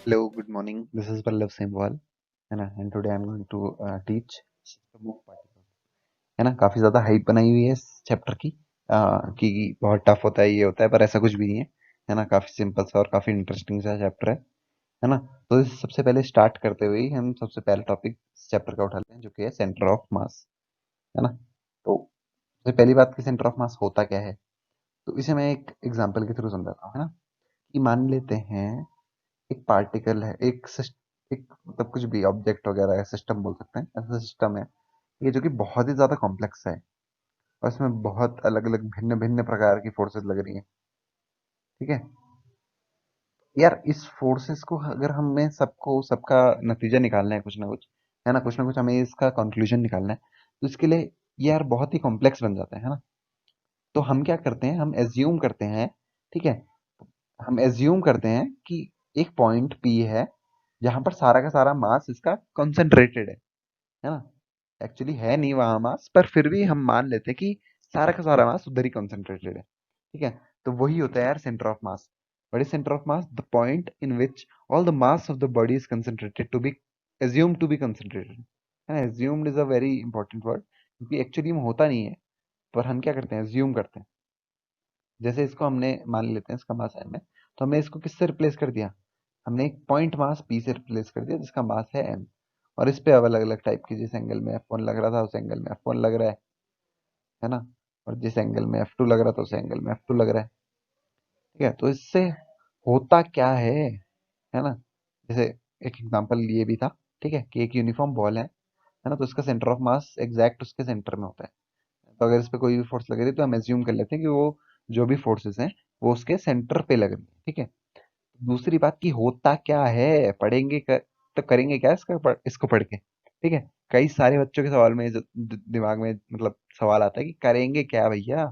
Hello, good morning. This is Pallav Simwal, है ना? And today I'm going to teach system of particles. है ना? काफी ज्यादा हाइप बनाई हुई है इस चैप्टर की कि बहुत टफ होता है, ये होता है, पर ऐसा कुछ भी नहीं है ना? काफी सिंपल सा और काफी इंटरेस्टिंग सा चैप्टर है ना? तो सबसे पहले स्टार्ट करते हुए ही हम सबसे पहले टॉपिक चैप्टर का उठा लेते हैं, जो कि है सेंटर ऑफ मास, है ना? तो सबसे पहली बात कि सेंटर ऑफ मास होता क्या है, तो इसे मैं एक एग्जांपल के थ्रू समझाता हूँ, है ना? कि मान लेते हैं एक पार्टिकल है, एक मतलब कुछ भी ऑब्जेक्ट वगैरह है, सिस्टम बोल सकते हैं, ऐसा सिस्टम है ये जो कि बहुत ही ज्यादा कॉम्प्लेक्स है और इसमें बहुत अलग अलग भिन्न भिन्न प्रकार की फोर्सेस लग रही हैं। ठीक है यार, इस फोर्सेस को अगर हमें सबको सबका नतीजा निकालना है, कुछ ना कुछ, है ना, कुछ ना कुछ हमें इसका कंक्लूजन निकालना है, तो इसके लिए ये यार बहुत ही कॉम्प्लेक्स बन जाता है ना? तो हम क्या करते हैं, हम एज्यूम करते हैं, ठीक है, हम एज्यूम करते हैं कि एक पॉइंट पी है जहां पर सारा का सारा मास इसका कंसंट्रेटेड है ना? एक्चुअली है नहीं वहां मास, पर फिर भी हम मान लेते हैं कि सारा का सारा मास उधर ही कंसंट्रेटेड है। ठीक है, तो वही होता है यार centre of mass. What is centre of mass? The point in which all the mass of the body is concentrated to be assume to be concentrated, है ना? Assumed is a very important word, क्योंकि actually में होता नहीं है, पर हम क्या करते हैं, एज्यूम करते हैं। जैसे इसको हमने मान लेते हैं, इसका मास m है, तो हमने इसको किससे रिप्लेस कर दिया? हमने एक पॉइंट मास p से रिप्लेस कर दिया जिसका मास है m, और इस पे अब अलग अलग टाइप की, जिस एंगल में F1 लग रहा था उस एंगल में F1 लग रहा है ना? और जिस एंगल में F2 लग रहा था उस एंगल में F2 लग रहा है। ठीक है, तो इससे होता क्या है ना? जैसे एक एग्जांपल ये भी था, ठीक है, कि एक यूनिफॉर्म बॉल है ना? तो इसका सेंटर ऑफ मास एग्जैक्ट उसके सेंटर में होता है। तो अगर इस पे कोई भी फोर्स लग रही है तो हम एज्यूम कर लेते हैं कि वो जो भी फोर्सेस हैं वो उसके सेंटर पे लग रही है। ठीक है, दूसरी बात कि होता क्या है, तो करेंगे क्या इसको पढ़ के? ठीक है, कई सारे बच्चों के सवाल में दिमाग में मतलब सवाल आता है कि करेंगे क्या भैया,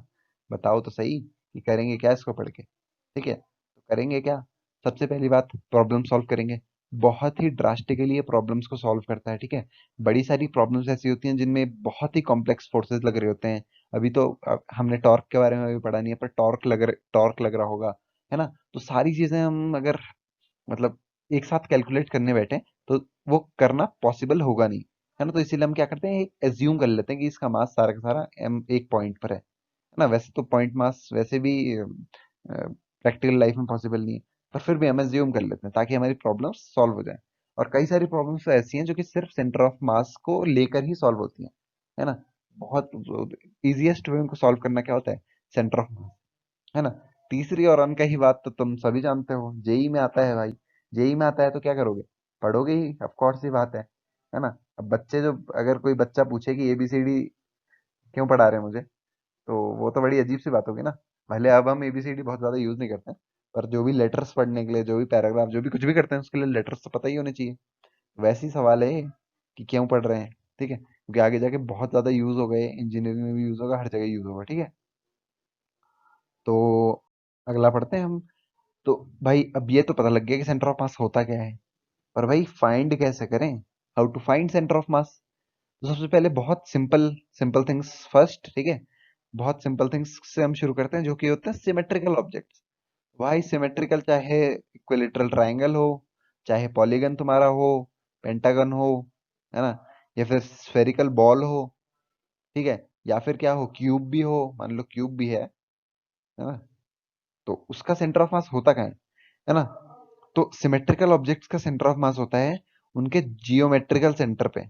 बताओ तो सही कि करेंगे क्या इसको पढ़ के? ठीक है, तो करेंगे क्या? सबसे पहली बात, प्रॉब्लम सॉल्व करेंगे। बहुत ही ड्रास्टिकली ये प्रॉब्लम्स को सॉल्व करता है। ठीक है, बड़ी सारी प्रॉब्लम्स ऐसी होती हैं जिनमें बहुत ही कॉम्प्लेक्स फोर्सेस लग रहे होते हैं। अभी तो हमने टॉर्क के बारे में भी पढ़ा नहीं है, पर टॉर्क लग रहा होगा, है ना? तो सारी चीजें हम अगर मतलब एक साथ कैलकुलेट करने बैठे तो वो करना पॉसिबल होगा नहीं, है ना? तो इसीलिए हम क्या करते हैं, एज्यूम कर लेते हैं कि इसका मास सारा का सारा एम एक पॉइंट पर है ना? वैसे तो पॉइंट मास वैसे भी प्रैक्टिकल लाइफ में पॉसिबल नहीं है, पर फिर भी हम एज्यूम कर लेते हैं ताकि हमारी प्रॉब्लम्स सॉल्व हो जाए। और कई सारी प्रॉब्लम्स तो ऐसी हैं जो कि सिर्फ सेंटर ऑफ मास को लेकर ही सॉल्व होती हैं, है ना? बहुत इजीएस्ट वे उनको सॉल्व करना क्या होता है, सेंटर ऑफ मास, है ना? तीसरी और अनकही बात तो तुम सभी जानते हो, जेई में आता है भाई। जेई में आता है तो क्या करोगे, पढ़ोगे ही, ऑफ कोर्स ही बात है ना? अब बच्चे जो, अगर कोई बच्चा पूछे कि एबीसीडी क्यों पढ़ा रहे हैं मुझे, तो वो तो बड़ी अजीब सी बात होगी ना। भले अब हम एबीसीडी बहुत ज्यादा यूज नहीं करते हैं, पर जो भी लेटर्स पढ़ने के लिए, जो भी पैराग्राफ, जो भी कुछ भी करते हैं उसके लिए लेटर्स तो पता ही होने चाहिए। वैसे ही सवाल है कि क्यों पढ़ रहे हैं। ठीक है, क्योंकि आगे जाके बहुत ज्यादा यूज हो गए, इंजीनियरिंग में भी यूज होगा, हर जगह यूज होगा। ठीक है, तो अगला पढ़ते हैं हम। तो भाई अब ये तो पता लग गया कि सेंटर ऑफ मास होता क्या है, पर भाई फाइंड कैसे करें? How to find centre of mass? तो सबसे पहले बहुत सिंपल सिंपल थिंग्स फर्स्ट, ठीक है? बहुत सिंपल थिंग्स से हम शुरू करते हैं, जो कि होते हैं सिमेट्रिकल ऑब्जेक्ट्स। भाई सिमेट्रिकल, चाहे इक्विलेटरल ट्रायंगल हो, चाहे पॉलीगन तुम्हारा हो, पेंटागन हो, है ना, या फिर स्फेरिकल बॉल हो, ठीक है, या फिर क्या हो, क्यूब भी हो, मान लो क्यूब भी है ना? तो उसका सेंटर ऑफ मास होता क्या है ना? तो सिमेट्रिकल ऑब्जेक्ट्स का सेंटर ऑफ मास होता है उनके जियोमेट्रिकल सेंटर पे,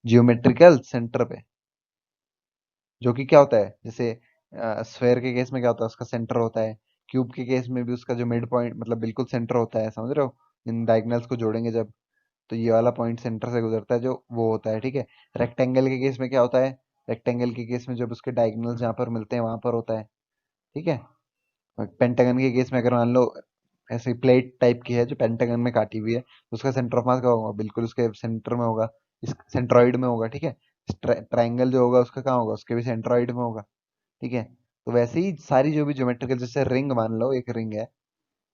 जियोमेट्रिकल सेंटर पे, जो कि क्या होता है, जैसे स्फेयर के केस में क्या होता है, उसका सेंटर होता है। क्यूब के केस में भी उसका जो मिड पॉइंट मतलब बिल्कुल सेंटर होता है, समझ रहे हो? इन डायगोनल्स को जोड़ेंगे जब, तो ये वाला पॉइंट सेंटर से गुजरता है, जो वो होता है। ठीक है, रेक्टेंगल के केस में क्या होता है, रेक्टेंगल के केस में जब उसके डायगोनल्स जहाँ पर मिलते हैं वहां पर होता है। ठीक है, पेंटागन के केस में अगर मान लो ऐसे प्लेट टाइप की है जो पेंटागन में काटी हुई है, तो उसका सेंटर ऑफ मास क्या होगा, बिल्कुल उसके सेंटर में होगा, इस सेंट्रॉइड में होगा। ठीक है, ट्राइंगल जो होगा उसका कहाँ होगा, उसके भी सेंट्रॉइड में होगा। ठीक है, तो वैसे ही सारी जो भी ज्योमेट्रिकल, जैसे रिंग मान लो, एक रिंग है,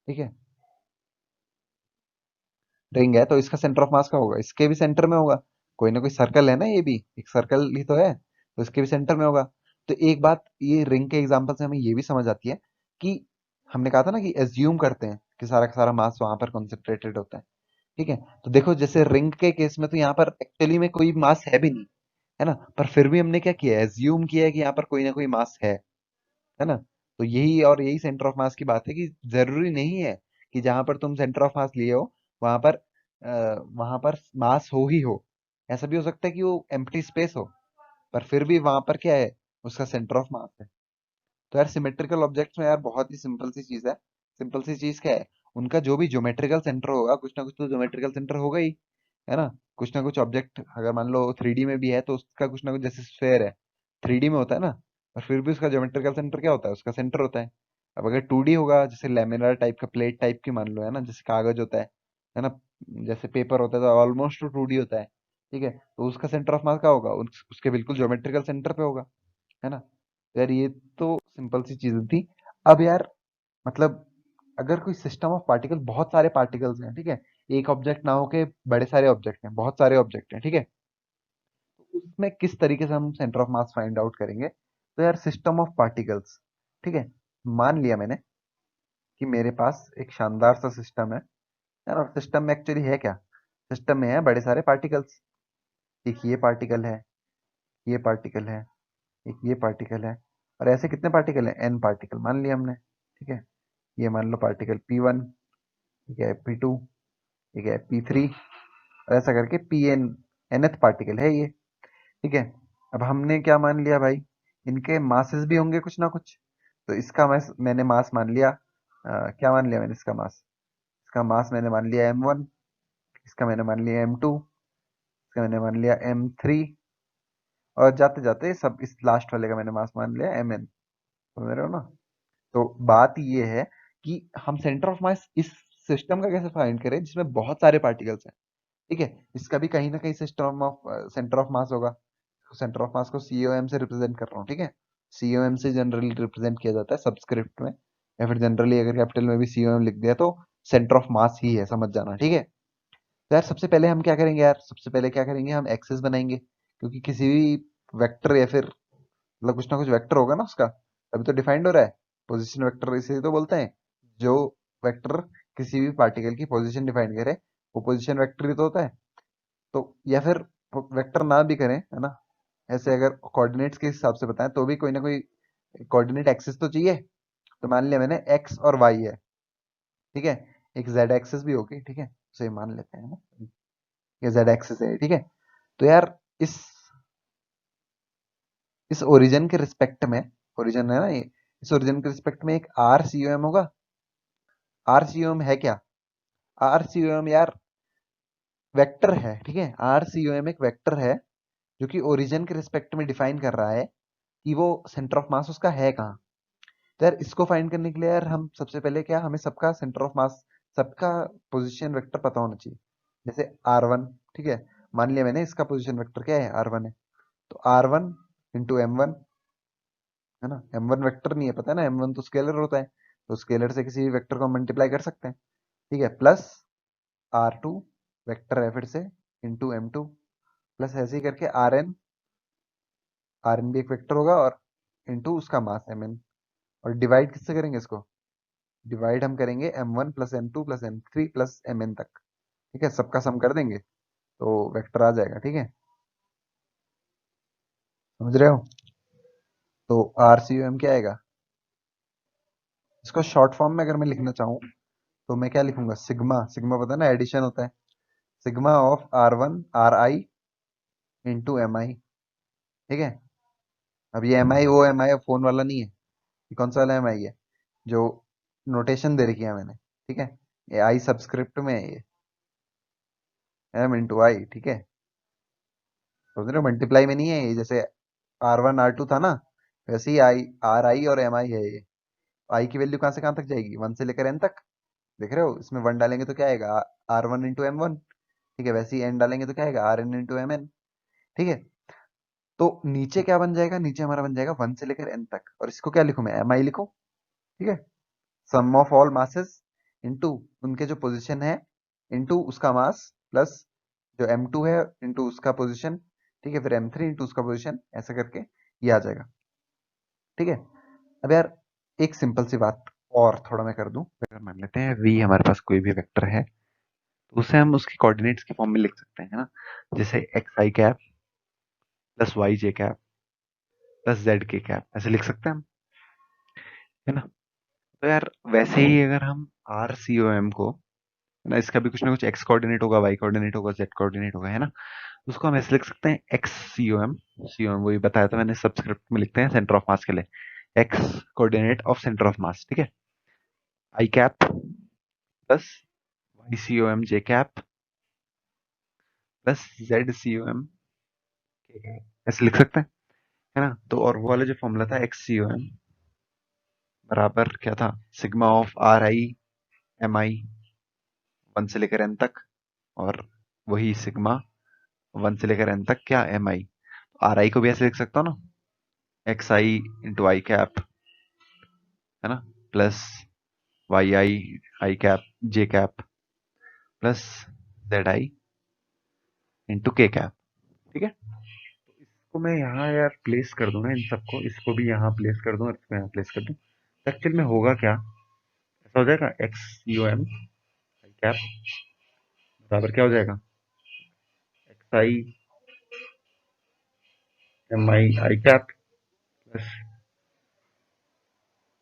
ठीक है, रिंग है तो इसका सेंटर ऑफ मास का होगा, इसके भी सेंटर में होगा। कोई ना कोई सर्कल है ना, ये भी एक सर्कल ही तो है, तो इसके भी सेंटर में होगा। तो एक बात, ये रिंग के एग्जांपल से हमें ये भी समझ आती है कि हमने कहा था ना कि एज्यूम करते हैं कि सारा का सारा मास वहां पर कॉन्सेंट्रेटेड होता है। ठीक है, तो देखो जैसे रिंग के केस में तो यहाँ पर एक्चुअली में कोई मास है भी नहीं, है ना, पर फिर भी हमने क्या किया है, एज्यूम किया है कि यहाँ पर कोई ना कोई मास है ना। तो यही सेंटर ऑफ मास की बात है कि जरूरी नहीं है कि जहां पर तुम सेंटर ऑफ मास लिए हो वहां पर वहां पर मास हो ही हो। ऐसा भी हो सकता है कि वो एम्प्टी स्पेस हो, पर फिर भी वहां पर क्या है, उसका सेंटर ऑफ मास है। तो यार सिमेट्रिकल ऑब्जेक्ट्स में यार बहुत ही सिंपल सी चीज है। सिंपल सी चीज क्या है, उनका जो भी ज्योमेट्रिकल सेंटर होगा, कुछ ना कुछ तो ज्योमेट्रिकल सेंटर होगा ही, है ना। कुछ ना कुछ ऑब्जेक्ट अगर मान लो 3D में भी है तो उसका कुछ ना कुछ, जैसे स्फेयर है 3D में होता है ना, और फिर भी उसका ज्योमेट्रिकल सेंटर क्या होता है, उसका सेंटर होता है। अब अगर 2D होगा, जैसे लेमिनार टाइप का प्लेट टाइप की मान लो, है ना, जैसे कागज होता है ना, जैसे पेपर होता है तो ऑलमोस्ट 2D होता है। ठीक है, तो उसका सेंटर ऑफ मास क्या होगा, उसके बिल्कुल ज्योमेट्रिकल सेंटर पे होगा, है ना। तो यार ये तो सिंपल सी चीजें थी। अब यार मतलब अगर कोई सिस्टम ऑफ पार्टिकल, बहुत सारे पार्टिकल्स हैं, ठीक है, एक ऑब्जेक्ट ना होके बड़े सारे ऑब्जेक्ट हैं, बहुत सारे ऑब्जेक्ट हैं, ठीक है, तो उसमें किस तरीके से हम centre of mass find out करेंगे। तो यार सिस्टम ऑफ पार्टिकल्स, ठीक है, मान लिया मैंने कि मेरे पास एक शानदार सा सिस्टम है यार, और सिस्टम में एक्चुअली है क्या, सिस्टम में है बड़े सारे पार्टिकल्स। एक ये पार्टिकल है, ये पार्टिकल है, एक ये पार्टिकल है, और ऐसे कितने पार्टिकल हैं, एन पार्टिकल मान लिया हमने। ठीक है, ये मान लो पार्टिकल P1, ठीक है, P2, ठीक है, P3, और ऐसा करके Pn, nth पार्टिकल है ये। ठीक है, अब हमने क्या मान लिया भाई, इनके मासेस भी होंगे कुछ ना कुछ। तो इसका मैंने मास मान लिया, क्या मान लिया मैंने, इसका मास मैंने मान लिया M1, इसका मैंने मान लिया M2, इसका मैंने मान लिया M3, और जाते जाते सब इस लास्ट वाले का मैंने मास मान लिया Mn। समझ रहे हो ना। तो बात ये है कि हम सेंटर ऑफ मास इस सिस्टम का कैसे फाइंड करें जिसमें बहुत सारे पार्टिकल्स हैं। ठीक है, इसका भी कहीं ना कहीं system of centre of mass होगा। सेंटर ऑफ मास को सीओएम से रिप्रेजेंट कर रहा हूँ, ठीक है, सीओएम से जनरली रिप्रेजेंट किया जाता है सबस्क्रिप्ट में, या फिर जनरली अगर कैपिटल में भी सीओएम लिख दिया तो सेंटर ऑफ मास ही है, समझ जाना, ठीक है। तो यार सबसे पहले हम क्या करेंगे, यार सबसे पहले क्या करेंगे, हम एक्सेस बनाएंगे, क्योंकि किसी भी वेक्टर या फिर मतलब कुछ ना कुछ वेक्टर होगा ना उसका, अभी तो डिफाइंड हो रहा है। पोजीशन वेक्टर इसे तो बोलते हैं, जो वेक्टर किसी भी पार्टिकल की पोजीशन डिफाइन करे, वो पोजीशन वेक्टर ही तो होता है। तो या फिर वेक्टर ना भी करें, है ना, ऐसे अगर कोऑर्डिनेट्स के हिसाब से बताएं तो भी कोई ना कोई कोऑर्डिनेट एक्सिस तो चाहिए। तो मान लिया मैंने एक्स और वाई है, ठीक है, एक जेड एक्सिस भी होगी, ठीक है, उसे मान लेते हैं ना, ये जेड एक्सिस है, ठीक है। तो यार इस इस ओरिजिन के रिस्पेक्ट में, ओरिजिन है ना ये, इस ओरिजिन के रिस्पेक्ट में एक आर सी ओ एम होगा। आर सी ओ एम है क्या, आर सी ओ एम यार वेक्टर है, ठीक है, आर सी ओ एम एक वेक्टर है जो कि ओरिजिन के रिस्पेक्ट में डिफाइन कर रहा है कि वो सेंटर ऑफ मास उसका है कहाँ। तो यार इसको फाइंड करने के लिए यार हम सबसे पहले क्या, हमें सबका सेंटर ऑफ मास, सबका पोजीशन वेक्टर पता होना चाहिए। जैसे R1, ठीक है, मान लिया मैंने इसका पोजीशन वेक्टर क्या है, R1 है, तो R1 इंटू M1, है ना, M1 वेक्टर नहीं है, पता है ना, M1 तो स्केलर होता है, तो स्केलर से किसी भी वेक्टर को मल्टीप्लाई कर सकते हैं। ठीक है, प्लस R2 वेक्टर है फिर से, इंटू M2, प्लस ऐसे ही करके Rn भी एक वेक्टर होगा, और इंटू उसका मास Mn, और डिवाइड किससे करेंगे इसको, डिवाइड हम करेंगे M1 plus M2 plus M3 plus Mn तक। ठीक है, सबका सम कर देंगे तो वेक्टर आ जाएगा, ठीक है, समझ रहे हो। तो RCUM क्या आएगा, इसको शॉर्ट फॉर्म में अगर मैं लिखना चाहूँ तो मैं क्या लिखूंगा, सिग्मा, सिग्मा पता है ना, एडिशन होता है, sigma of R1 RI into MI। ठीक है, अब ये MI वो MI फोन वाला नहीं है, ये कौन सा वाला MI है, जो नोटेशन दे रखी है मैंने, ठीक है, ये आई सब्सक्रिप्ट में है, ये M इंटू आई, ठीक है, समझ रहे हो, मल्टीप्लाई में नहीं है ये, जैसे R1 R2 था ना, वैसे ही RI और MI है ये। आई की वैल्यू कहाँ से कहाँ तक जाएगी, 1 से लेकर N तक, देख रहे हो, इसमें 1 डालेंगे तो क्या आएगा, R1 इंटू M1, ठीक है, वैसे ही N डालेंगे तो क्या आएगा, Rn इंटू MN। ठीक है, तो नीचे क्या बन जाएगा, नीचे हमारा बन जाएगा 1 से लेकर N तक, और इसको क्या लिखूं मैं, MI लिखूं, ठीक है, सम ऑफ ऑल मासेस इंटू उनके जो पोजीशन है, इंटू उसका मास, प्लस जो M2 है इंटू उसका पोजीशन, ठीक है, फिर M3 इंटू उसका पोजीशन, ऐसा करके ये आ जाएगा। ठीक है, अब यार एक सिंपल सी बात और थोड़ा मैं कर दूं, अगर मान लेते हैं v हमारे पास कोई भी वेक्टर है तो उसे हम उसकी कोऑर्डिनेट्स की फॉर्म में लिख सकते हैं, है ना। जैसे एक्स आई कैप प्लस वाई जे कैप प्लस जेड के कैप, ऐसे लिख सकते हैं हम, है ना। तो यार वैसे ही अगर हम आर सी ओ एम को, है ना, इसका भी कुछ ना कुछ एक्स कोऑर्डिनेट होगा, वाई कोऑर्डिनेट होगा, जेड कोऑर्डिनेट होगा, है ना। उसको हम ऐसे लिख सकते हैं एक्स सी ओ एम, सी ओ एम वही बताया था मैंने, सब्सक्रिप्ट में लिखते हैं सेंटर ऑफ मास के लिए, X coordinate of centre of mass, ठीक है। I cap plus Y C O M J cap plus Z C O M K cap, ऐसे लिख सकते हैं, है ना। तो और वो वाला जो फॉर्मूला था एक्स सी ओ एम बराबर क्या था, sigma of R I M I 1 से लेकर एन तक, और वही सिग्मा 1 से लेकर एन तक क्या, एम आई। आर आई को भी ऐसे लिख सकता हूँ ना, x i into i cap, है ना, plus y i i cap j cap plus z i into k cap, ठीक है। तो इसको मैं यहाँ यार प्लेस कर दूं ना, इन सबको, इसको भी यहाँ प्लेस कर दूं और इसको यहाँ प्लेस कर दूं, तो एक्चुअल में होगा क्या, ऐसा हो जाएगा X U M I cap बराबर क्या हो जाएगा, X I M I cap plus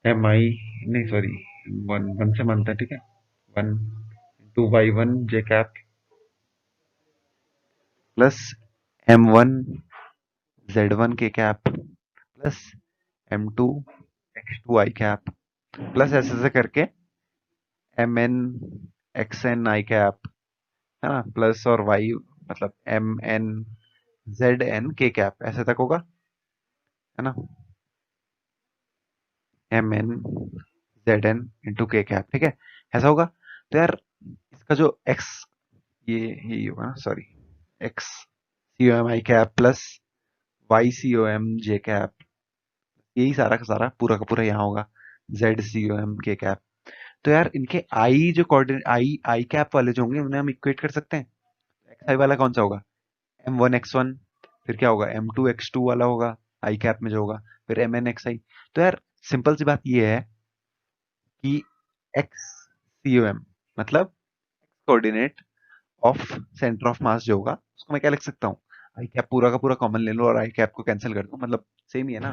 M I, नहीं सॉरी, वन वन से मानता है, ठीक है, one two Y one J cap plus M one Z one K cap plus M two X two I cap plus ऐसे ऐसे करके M N X N I cap, है ना, प्लस और वाई मतलब एम एन जेड एन के cap, ऐसे तक होगा, है ना, m N Z n into k cap, ठीक है, ऐसा होगा। तो यार इसका जो एक्स, ये होगा ना, sorry, X C O M I cap plus Y C O M J cap, यही सारा का सारा पूरा का पूरा यहाँ होगा, Z C O M K cap. तो यार इनके आई जो कोऑर्डिनेट, आई आई कैप वाले जो होंगे उन्हें हम इक्वेट कर सकते हैं। एक्स आई वाला कौन सा होगा, एम वन एक्स वन, फिर क्या होगा एम टू एक्स टू वाला होगा आई कैप में जो होगा, फिर एम एन एक्स आई। तो यार सिंपल सी बात ये है कि एक्स सी ओ एम मतलब कोऑर्डिनेट ऑफ सेंटर ऑफ मास जो होगा उसको मैं क्या लिख सकता हूँ, आई कैप पूरा का पूरा कॉमन ले लो और आई कैप को कैंसिल कर दो, मतलब सेम ही है ना।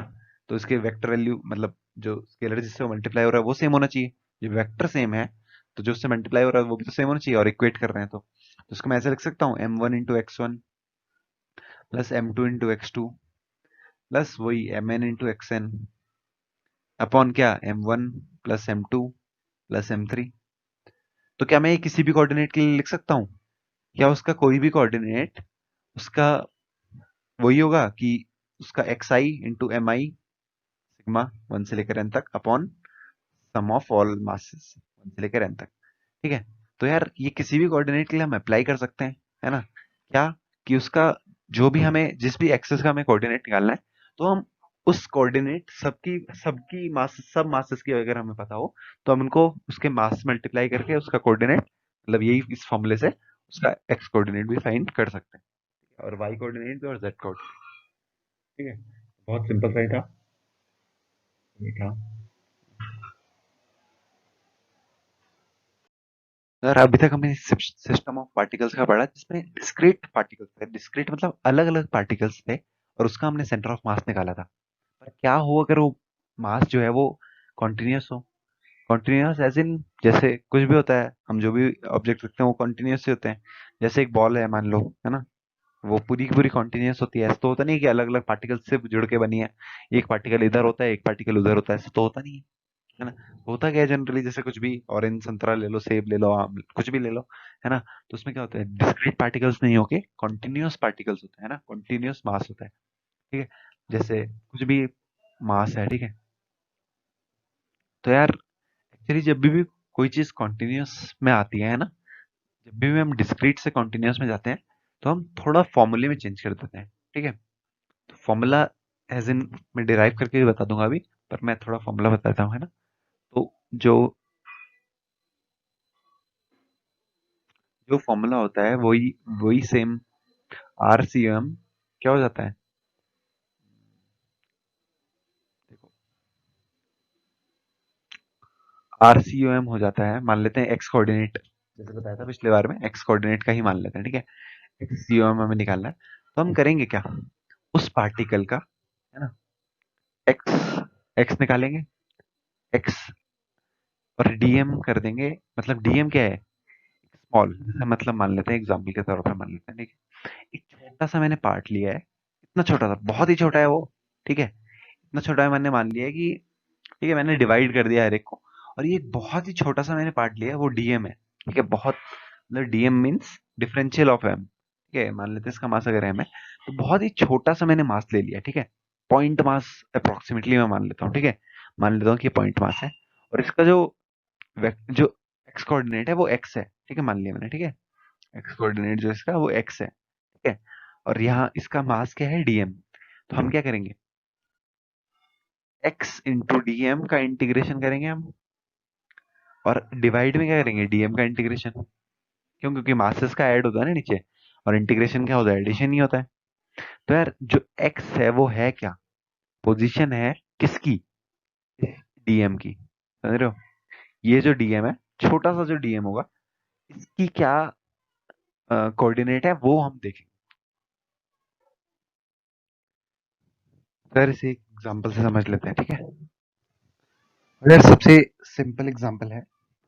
तो इसके वेक्टर वैल्यू मतलब जो स्केलर जिससे मल्टीप्लाई हो रहा है वो सेम होना चाहिए, जो वेक्टर सेम है तो जो उससे मल्टीप्लाई हो रहा है वो भी तो सेम होना चाहिए, और इक्वेट कर रहे हैं तो इसको मैं ऐसे लिख सकता हूँ M one into X one plus M two into X two plus वही M N into X N upon क्या, M one plus M two plus M three. तो क्या मैं ये किसी भी कोऑर्डिनेट के लिए लिख सकता हूँ, क्या उसका कोई भी कोऑर्डिनेट उसका वही होगा कि उसका x i into m i sigma 1 से लेकर एन तक upon sum of all masses 1 से लेकर एन तक, ठीक है। तो यार ये किसी भी कोऑर्डिनेट के लिए हम अप्लाई कर सकते हैं, है ना। क्या कि उसका जो भी हमें जिस भी एक्सेस का हमें कोऑर्डिनेट निकालना है, तो हम उस कोऑर्डिनेट सबकी सबकी मास सब मासेस की अगर हमें पता हो तो हम उनको उसके मास मल्टीप्लाई करके उसका कोऑर्डिनेट, मतलब यही इस फॉर्मूले से उसका एक्स कोऑर्डिनेट भी फाइंड कर सकते हैं और वाई कोऑर्डिनेट भी और जेड कोऑर्डिनेट, ठीक है। बहुत सिंपल सा ही था, ये था। सर अभी तक हमने सिस्टम ऑफ पार्टिकल्स का पढ़ा जिसमें डिस्क्रीट पार्टिकल्स थे, डिस्क्रीट मतलब अलग अलग पार्टिकल्स थे और उसका हमने सेंटर ऑफ मास निकाला था। पर क्या हो अगर वो मास जो है वो कॉन्टिन्यूस हो, कॉन्टिन्यूस एज इन जैसे कुछ भी होता है, हम जो भी ऑब्जेक्ट रखते हैं वो कॉन्टिन्यूस ही होते हैं। जैसे एक बॉल है मान लो, है ना, वो पूरी की पूरी कॉन्टिन्यूस होती है, ऐसा तो होता नहीं कि अलग अलग पार्टिकल से जुड़ के बनी है, एक पार्टिकल इधर होता है एक पार्टिकल उधर होता है, ऐसा तो होता नहीं है, है ना। होता क्या है जनरली, जैसे कुछ भी ऑरेंज संतरा ले लो, सेब ले लो, आम कुछ भी ले लो, है ना, तो उसमें क्या होता है, डिस्क्रीट पार्टिकल्स नहीं होके कॉन्टिन्यूस पार्टिकल्स होते हैं ना, कॉन्टिन्यूस मास होता है, ठीक है। जैसे कुछ भी मास है, ठीक है। तो यार एक्चुअली जब भी कोई चीज कॉन्टिन्यूस में आती है ना, जब भी हम डिस्क्रीट से कॉन्टिन्यूस में जाते हैं तो हम थोड़ा फॉर्मूले में चेंज कर देते हैं, ठीक है। तो फॉर्मूला एज इन मैं डिराइव करके भी बता दूंगा अभी, पर मैं थोड़ा फॉर्मूला बताता हूँ, है ना। तो जो जो फॉर्मूला होता है वही वही सेम आर सी एम क्या हो जाता है, देखो RCOM हो जाता है, मान लेते हैं एक्स कोऑर्डिनेट, जैसे बताया था पिछले बार में, एक्स कोऑर्डिनेट का ही मान लेते हैं, ठीक है। XCOM हमें निकालना है, तो हम करेंगे क्या, उस पार्टिकल का, है ना, एक्स एक्स निकालेंगे, एक्स, और डीएम कर देंगे। मतलब डीएम क्या है, स्मॉल, मतलब मान लेते हैं एग्जाम्पल के तौर पर मान लेते हैं, ठीक है। एक छोटा सा मैंने पार्ट लिया है, इतना छोटा सा, बहुत ही छोटा है वो, ठीक है, इतना छोटा है, मैंने मान लिया है कि, ठीक है, मैंने डिवाइड कर दिया हर एक को, और ये एक बहुत ही छोटा सा मैंने पार्ट लिया है, वो डीएम है, ठीक है। बहुत, मतलब dm means differential of m, ठीक है, मान लेते हैं इसका मास अगर एम है, तो बहुत ही छोटा सा मैंने मास ले लिया, ठीक है। पॉइंट मास अप्रोक्सीमेटली मैं मान लेता हूँ, ठीक है, मान लेता हूँ कि पॉइंट मास है, और इसका जो जो एक्स कोऑर्डिनेट है वो एक्स है, ठीक है, मान लिया मैंने, ठीक है। एक्स कोऑर्डिनेट जो इसका वो एक्स है, ठीक है, और यहाँ इसका मास क्या है, डीएम। तो हम क्या करेंगे, एक्स इंटू डीएम का इंटीग्रेशन करेंगे हम, और डिवाइड में क्या करेंगे, डीएम का इंटीग्रेशन, क्यों, क्योंकि मासेस का ऐड होता है ना नीचे, और इंटीग्रेशन क्या होता है, एडिशन ही होता है। तो यार जो एक्स है वो है क्या, पोजीशन है किसकी, डीएम की, समझ रहे हो। ये जो डीएम है, छोटा सा जो डीएम होगा, इसकी क्या कोऑर्डिनेट है वो हम देखेंगे। सर इसे एक एग्जांपल से समझ लेते हैं, ठीक है। अगर सबसे सिंपल एग्जांपल है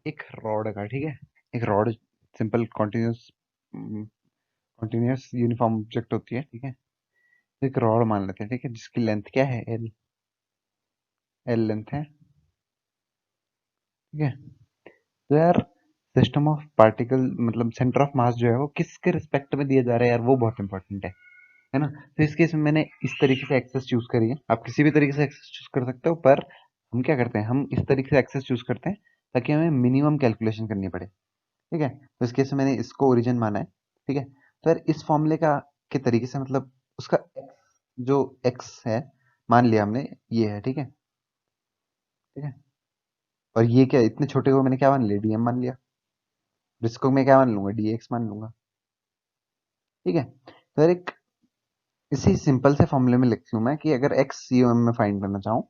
एक रॉड का, ठीक है, एक rod simple continuous continuous uniform object होती है, ठीक है। तो एक रॉड मान लेते हैं, ठीक है, जिसकी लेंथ क्या है, एल, एल लेंथ है, ठीक है। तो यार सिस्टम ऑफ पार्टिकल, मतलब सेंटर ऑफ मास जो है वो किसके रिस्पेक्ट में दिया जा रहा है यार, वो बहुत इंपॉर्टेंट है ना। तो इस केस में मैंने इस तरीके से एक्सेस चूज करी है, आप किसी भी तरीके से एक्सेस चूज कर सकते हो, पर हम क्या करते हैं, हम इस तरीके से एक्सेस चूज करते हैं ताकि हमें मिनिमम कैलकुलेशन करनी पड़े, ठीक है। तो इस केस में मैंने इसको ओरिजिन माना है, ठीक है। तो यार इस फॉर्मूले का के तरीके से, मतलब उसका x, जो x है मान लिया हमने, ये है, ठीक है, ठीक है। और ये क्या, इतने छोटे को मैंने क्या मान लिया, डीएम मान लिया, इसको मैं क्या मान लूंगा, डीएक्स मान लूंगा, ठीक है। तो यार एक इसी सिंपल से फॉर्मूले में लिख लूं मैं कि अगर एक्स सीओएम में फाइंड करना चाहूँ,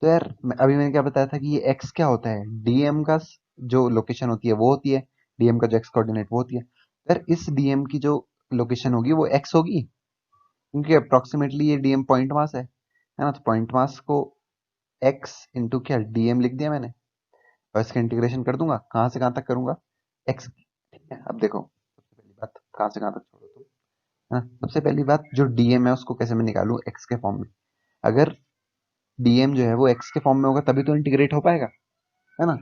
तो यार अभी मैंने क्या बताया था कि ये एक्स क्या होता है, डीएम का जो लोकेशन होती है वो होती है, डीएम का जो एक्स कोऑर्डिनेट वो होती है। तो यार इस डीएम की जो लोकेशन होगी वो एक्स होगी, क्योंकि अप्रोक्सीमेटली ये डीएम पॉइंट मास है ना। तो पॉइंट मास को एक्स इंटू क्या, डीएम लिख दिया मैंने, और इसका इंटीग्रेशन कर दूंगा, कहाँ से कहाँ तक करूंगा, एक्स, ठीक है। अब देखो सबसे पहली बात, कहाँ से कहाँ तक छोड़ो तुम, हाँ, सबसे पहली बात जो डीएम है उसको कैसे मैं निकालूं एक्स के फॉर्म में। अगर डीएम जो है वो एक्स के फॉर्म में होगा तभी तो इंटीग्रेट हो पाएगा, है ना।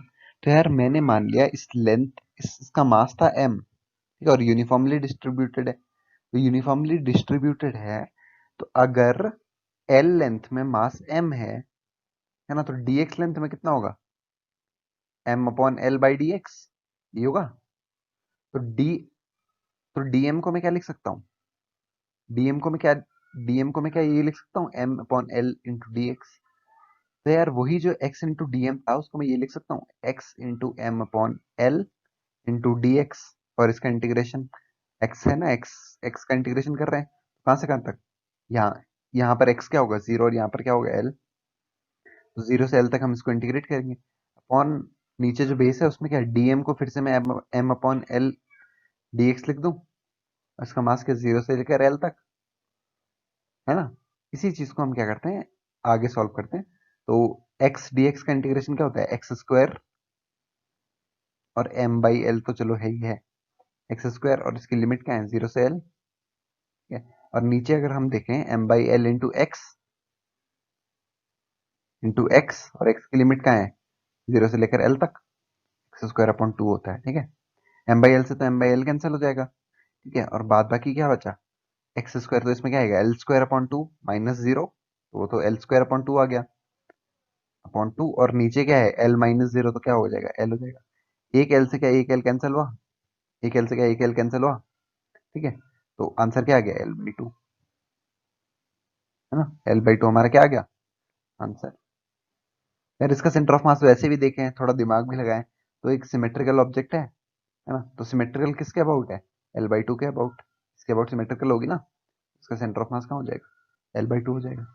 तो यार मैंने मान लिया इस लेंथ, इसका मास था एम, ठीक है, और यूनिफॉर्मली डिस्ट्रीब्यूटेड है, तो यूनिफॉर्मली डिस्ट्रीब्यूटेड है, तो अगर एल लेंथ में मास एम है ना, तो डीएक्स लेंथ में कितना होगा, m upon l by d x, ये होगा। तो डी, तो डीएम को मैं क्या लिख सकता हूँ, डीएम को मैं क्या, डीएम को मैं क्या ये लिख सकता हूँ, m upon l into d x. तो यार वही जो x इंटू डी एम था उसको मैं ये लिख सकता हूँ, x into m upon l into d x, और इसका इंटीग्रेशन, x है ना, x का इंटीग्रेशन कर रहे हैं, कहाँ से कहाँ तक, यहाँ, यहाँ पर x क्या होगा, जीरो, और यहाँ पर क्या होगा, l, तो जीरो से l तक हम इसको इंटीग्रेट करेंगे, अपॉन नीचे जो बेस है उसमें क्या है, dm को फिर से मैं m upon L D x लिख दूं, इसका मास क्या, जीरो से लेकर l तक, है ना। इसी चीज को हम क्या करते हैं, आगे सॉल्व करते हैं। तो x dx का इंटीग्रेशन क्या होता है, एक्स स्क्वायर, और m बाई एल तो चलो है ही है, एक्स स्क्वायर, और इसकी लिमिट क्या है, जीरो से एल, ठीक है। और नीचे अगर हम देखें m by L into x, और x की लिमिट क्या है, जीरो से लेकर l तक, एक्स स्क्वायर अपॉन टू होता है, ठीक है। m बाई एल से तो m बाई एल कैंसिल हो जाएगा, ठीक है, और बाद बाकी क्या बचा, एक्स स्क्वायर, तो इसमें क्या आएगा, L square upon two minus zero, तो वो तो एल स्क्वायर अपॉन टू आ गया, अपॉन टू, और नीचे क्या है, एल माइनस जीरो, तो क्या हो जाएगा, एल हो जाएगा। एक एल से क्या एक एल कैंसिल हुआ, एक एल से क्या एक एल कैंसिल हुआ, ठीक है। तो आंसर क्या आ गया, एल बाई टू, है ना, एल बाई टू हमारा क्या आ गया आंसर। यार इसका सेंटर ऑफ मास वैसे भी देखें, थोड़ा दिमाग भी लगाएं, तो एक सिमेट्रिकल ऑब्जेक्ट है ना, तो सिमेट्रिकल किसके अबाउट है, एल बाई टू के अबाउट, इसके अबाउट सिमेट्रिकल होगी ना, इसका सेंटर ऑफ मास कहाँ हो जाएगा, एल बाई टू हो जाएगा।